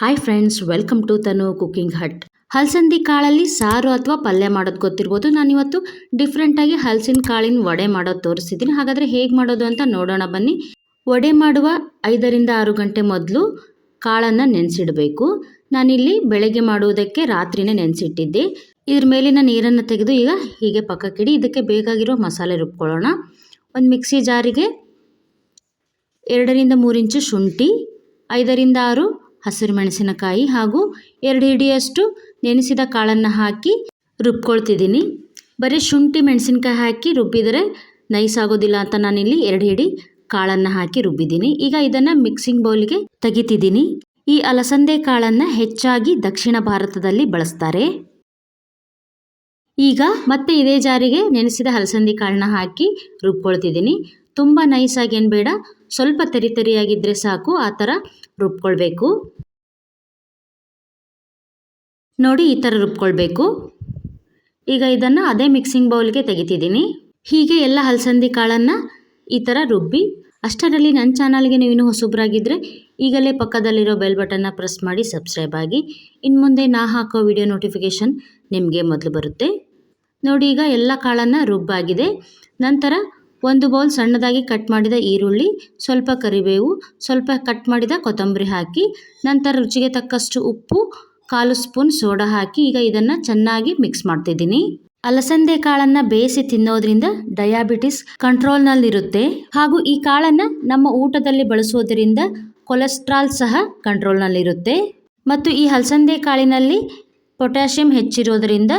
Hi friends, welcome to Tanu cooking hut. ಹಲಸಂದಿ ಕಾಳಲ್ಲಿ ಸಾರು ಅಥವಾ ಪಲ್ಯ ಮಾಡೋದು ಗೊತ್ತಿರ್ಬೋದು. ನಾನಿವತ್ತು ಡಿಫ್ರೆಂಟಾಗಿ ಹಲಸಿನ ಕಾಳಿನ ವಡೆ ಮಾಡೋದು ತೋರಿಸಿದ್ದೀನಿ. ಹಾಗಾದರೆ ಹೇಗೆ ಮಾಡೋದು ಅಂತ ನೋಡೋಣ ಬನ್ನಿ. ವಡೆ ಮಾಡುವ 5ರಿಂದ 6 ಗಂಟೆ ಮೊದಲು ಕಾಳನ್ನು ನೆನೆಸಿಡಬೇಕು. ನಾನಿಲ್ಲಿ ಬೆಳಗ್ಗೆ ಮಾಡುವುದಕ್ಕೆ ರಾತ್ರಿನೇ ನೆನೆಸಿಟ್ಟಿದ್ದೆ. ಇದ್ರ ಮೇಲಿನ ನೀರನ್ನು ತೆಗೆದು ಈಗ ಹೀಗೆ ಪಕ್ಕಕ್ಕಿಡಿ. ಇದಕ್ಕೆ ಬೇಕಾಗಿರೋ ಮಸಾಲೆ ರುಬ್ಕೊಳ್ಳೋಣ. ಒಂದು ಮಿಕ್ಸಿ ಜಾರಿಗೆ 2ರಿಂದ 3 ಇಂಚು ಶುಂಠಿ, 5ರಿಂದ 6 ಹಸಿರು ಮೆಣಸಿನಕಾಯಿ ಹಾಗೂ 2 ಹಿಡಿಯಷ್ಟು ನೆನೆಸಿದ ಕಾಳನ್ನು ಹಾಕಿ ರುಬ್ಕೊಳ್ತಿದ್ದೀನಿ. ಬರೀ ಶುಂಠಿ ಮೆಣಸಿನಕಾಯಿ ಹಾಕಿ ರುಬ್ಬಿದರೆ ನೈಸ್ ಆಗೋದಿಲ್ಲ ಅಂತ ನಾನಿಲ್ಲಿ 2 ಹಿಡಿ ಕಾಳನ್ನು ಹಾಕಿ ರುಬ್ಬಿದ್ದೀನಿ. ಈಗ ಇದನ್ನು ಮಿಕ್ಸಿಂಗ್ ಬೌಲಿಗೆ ತೆಗಿತಿದ್ದೀನಿ. ಈ ಅಲಸಂದೆ ಕಾಳನ್ನು ಹೆಚ್ಚಾಗಿ ದಕ್ಷಿಣ ಭಾರತದಲ್ಲಿ ಬಳಸ್ತಾರೆ. ಈಗ ಮತ್ತೆ ಇದೇ ಜಾರಿಗೆ ನೆನೆಸಿದ ಹಲಸಂದಿ ಕಾಳನ್ನ ಹಾಕಿ ರುಬ್ಕೊಳ್ತಿದ್ದೀನಿ. ತುಂಬ ನೈಸಾಗಿ ಏನು ಬೇಡ, ಸ್ವಲ್ಪ ತರಿಯಾಗಿದ್ದರೆ ಸಾಕು, ಆ ಥರ ರುಬ್ಕೊಳ್ಬೇಕು. ನೋಡಿ, ಈ ಥರ ರುಬ್ಕೊಳ್ಬೇಕು. ಈಗ ಇದನ್ನು ಅದೇ ಮಿಕ್ಸಿಂಗ್ ಬೌಲ್ಗೆ ತೆಗಿತಿದ್ದೀನಿ. ಹೀಗೆ ಎಲ್ಲ ಹಲಸಂದಿ ಕಾಳನ್ನು ಈ ಥರ ರುಬ್ಬಿ, ಅಷ್ಟರಲ್ಲಿ ನನ್ನ ಚಾನಲ್ಗೆ ನೀವು ಇನ್ನೂ ಹೊಸಬ್ರಾಗಿದ್ದರೆ ಈಗಲೇ ಪಕ್ಕದಲ್ಲಿರೋ ಬೆಲ್ ಬಟನ್ನ ಪ್ರೆಸ್ ಮಾಡಿ ಸಬ್ಸ್ಕ್ರೈಬ್ ಆಗಿ. ಇನ್ನು ಮುಂದೆ ನಾ ಹಾಕೋ ವಿಡಿಯೋ ನೋಟಿಫಿಕೇಷನ್ ನಿಮಗೆ ಮೊದಲು ಬರುತ್ತೆ. ನೋಡಿ, ಈಗ ಎಲ್ಲ ಕಾಳನ್ನು ರುಬ್ಬಾಗಿದೆ. ನಂತರ 1 ಬೌಲ್ ಸಣ್ಣದಾಗಿ ಕಟ್ ಮಾಡಿದ ಈರುಳ್ಳಿ, ಸ್ವಲ್ಪ ಕರಿಬೇವು, ಸ್ವಲ್ಪ ಕಟ್ ಮಾಡಿದ ಕೊತ್ತಂಬರಿ ಹಾಕಿ, ನಂತರ ರುಚಿಗೆ ತಕ್ಕಷ್ಟು ಉಪ್ಪು, 1/4 ಸ್ಪೂನ್ ಸೋಡಾ ಹಾಕಿ ಈಗ ಇದನ್ನು ಚೆನ್ನಾಗಿ ಮಿಕ್ಸ್ ಮಾಡ್ತಿದ್ದೀನಿ. ಅಲಸಂದೆ ಕಾಳನ್ನು ಬೇಯಿಸಿ ತಿನ್ನೋದ್ರಿಂದ ಡಯಾಬಿಟಿಸ್ ಕಂಟ್ರೋಲ್ನಲ್ಲಿರುತ್ತೆ. ಹಾಗೂ ಈ ಕಾಳನ್ನು ನಮ್ಮ ಊಟದಲ್ಲಿ ಬಳಸೋದ್ರಿಂದ ಕೊಲೆಸ್ಟ್ರಾಲ್ ಸಹ ಕಂಟ್ರೋಲ್ನಲ್ಲಿರುತ್ತೆ. ಮತ್ತು ಈ ಹಲಸಂದೆ ಕಾಳಿನಲ್ಲಿ ಪೊಟ್ಯಾಷಿಯಂ ಹೆಚ್ಚಿರೋದ್ರಿಂದ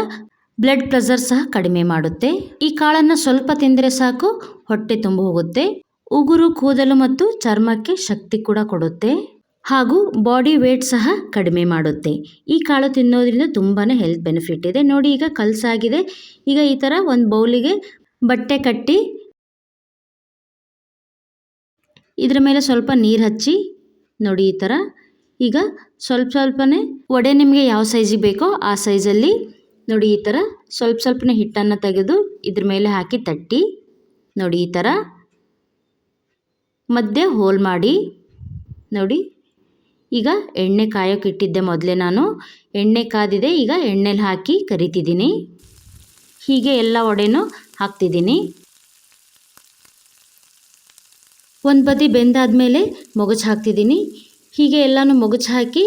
ಬ್ಲಡ್ ಪ್ರೆಷರ್ ಸಹ ಕಡಿಮೆ ಮಾಡುತ್ತೆ. ಈ ಕಾಳನ್ನು ಸ್ವಲ್ಪ ತಿಂದರೆ ಸಾಕು, ಹೊಟ್ಟೆ ತುಂಬ ಹೋಗುತ್ತೆ. ಉಗುರು, ಕೂದಲು ಮತ್ತು ಚರ್ಮಕ್ಕೆ ಶಕ್ತಿ ಕೂಡ ಕೊಡುತ್ತೆ. ಹಾಗೂ ಬಾಡಿ ವೇಟ್ ಸಹ ಕಡಿಮೆ ಮಾಡುತ್ತೆ. ಈ ಕಾಳು ತಿನ್ನೋದ್ರಿಂದ ತುಂಬಾ ಹೆಲ್ತ್ ಬೆನಿಫಿಟ್ ಇದೆ. ನೋಡಿ, ಈಗ ಕಲಸಾಗಿದೆ. ಈಗ ಈ ಥರ ಒಂದು ಬೌಲಿಗೆ ಬಟ್ಟೆ ಕಟ್ಟಿ ಇದರ ಮೇಲೆ ಸ್ವಲ್ಪ ನೀರು ಹಚ್ಚಿ, ನೋಡಿ ಈ ಥರ ಈಗ ಸ್ವಲ್ಪನೇ ವಡೆ ನಿಮಗೆ ಯಾವ ಸೈಜಿಗೆ ಬೇಕೋ ಆ ಸೈಜಲ್ಲಿ ನೋಡಿ ಈ ಥರ ಸ್ವಲ್ಪನೇ ಹಿಟ್ಟನ್ನು ತೆಗೆದು ಇದ್ರ ಮೇಲೆ ಹಾಕಿ ತಟ್ಟಿ, ನೋಡಿ ಈ ಥರ ಮಧ್ಯೆ ಹೋಲ್ ಮಾಡಿ. ನೋಡಿ, ಈಗ ಎಣ್ಣೆ ಕಾಯೋಕೆ ಇಟ್ಟಿದ್ದೆ ಮೊದಲೇ ನಾನು. ಎಣ್ಣೆ ಕಾದಿದೆ. ಈಗ ಎಣ್ಣೆಲಿ ಹಾಕಿ ಕರಿತಿದ್ದೀನಿ. ಹೀಗೆ ಎಲ್ಲ ವಡೆನೂ ಹಾಕ್ತಿದ್ದೀನಿ. ಒಂದು ಬದಿ ಬೆಂದಾದಮೇಲೆ ಮೊಗಚು ಹಾಕ್ತಿದ್ದೀನಿ. ಹೀಗೆ ಎಲ್ಲನೂ ಮೊಗಚು ಹಾಕಿ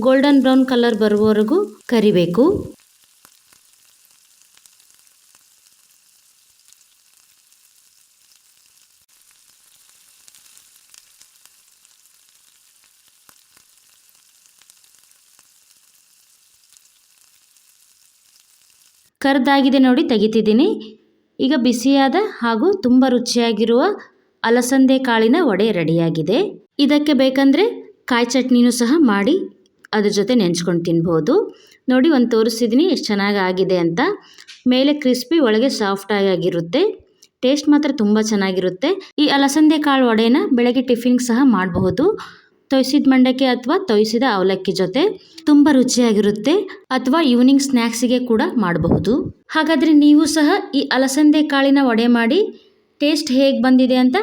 ಗೋಲ್ಡನ್ ಬ್ರೌನ್ ಕಲರ್ ಬರುವವರೆಗೂ ಕರಿಬೇಕು. ಕರ್ದಾಗಿದೆ ನೋಡಿ, ತೆಗಿತಿದ್ದೀನಿ. ಈಗ ಬಿಸಿಯಾದ ಹಾಗೂ ತುಂಬ ರುಚಿಯಾಗಿರುವ ಅಲಸಂದೆ ಕಾಳಿನ ವಡೆ ರೆಡಿಯಾಗಿದೆ. ಇದಕ್ಕೆ ಬೇಕಂದರೆ ಕಾಯಿ ಚಟ್ನಿನೂ ಸಹ ಮಾಡಿ ಅದ್ರ ಜೊತೆ ನೆಂಚ್ಕೊಂಡು ತಿನ್ಬೋದು. ನೋಡಿ, ಒಂದು ತೋರಿಸ್ತಿದ್ದೀನಿ ಎಷ್ಟು ಚೆನ್ನಾಗಿ ಆಗಿದೆ ಅಂತ. ಮೇಲೆ ಕ್ರಿಸ್ಪಿ, ಒಳಗೆ ಸಾಫ್ಟಾಗಿ ಆಗಿರುತ್ತೆ. ಟೇಸ್ಟ್ ಮಾತ್ರ ತುಂಬ ಚೆನ್ನಾಗಿರುತ್ತೆ. ಈ ಅಲಸಂದೆ ಕಾಳು ವಡೆನ ಬೆಳಗ್ಗೆ ಟಿಫಿನ್ಗೆ ಸಹ ಮಾಡಬಹುದು. ತೊಯ್ಸಿದ ಮಂಡಕ್ಕಿ ಅಥವಾ ತೊಯ್ಸಿದ ಅವಲಕ್ಕಿ ಜೊತೆ ತುಂಬ ರುಚಿಯಾಗಿರುತ್ತೆ. ಅಥವಾ ಈವ್ನಿಂಗ್ ಸ್ನ್ಯಾಕ್ಸಿಗೆ ಕೂಡ ಮಾಡಬಹುದು. ಹಾಗಾದರೆ ನೀವು ಸಹ ಈ ಅಲಸಂದೆ ಕಾಳಿನ ವಡೆ ಮಾಡಿ ಟೇಸ್ಟ್ ಹೇಗೆ ಬಂದಿದೆ ಅಂತ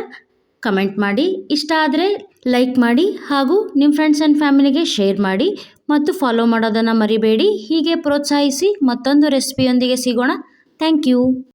ಕಮೆಂಟ್ ಮಾಡಿ. ಇಷ್ಟ ಆದರೆ ಲೈಕ್ ಮಾಡಿ ಹಾಗೂ ನಿಮ್ಮ ಫ್ರೆಂಡ್ಸ್ ಆ್ಯಂಡ್ ಫ್ಯಾಮಿಲಿಗೆ ಶೇರ್ ಮಾಡಿ ಮತ್ತು ಫಾಲೋ ಮಾಡೋದನ್ನು ಮರಿಬೇಡಿ. ಹೀಗೆ ಪ್ರೋತ್ಸಾಹಿಸಿ. ಮತ್ತೊಂದು ರೆಸಿಪಿಯೊಂದಿಗೆ ಸಿಗೋಣ. Thank you.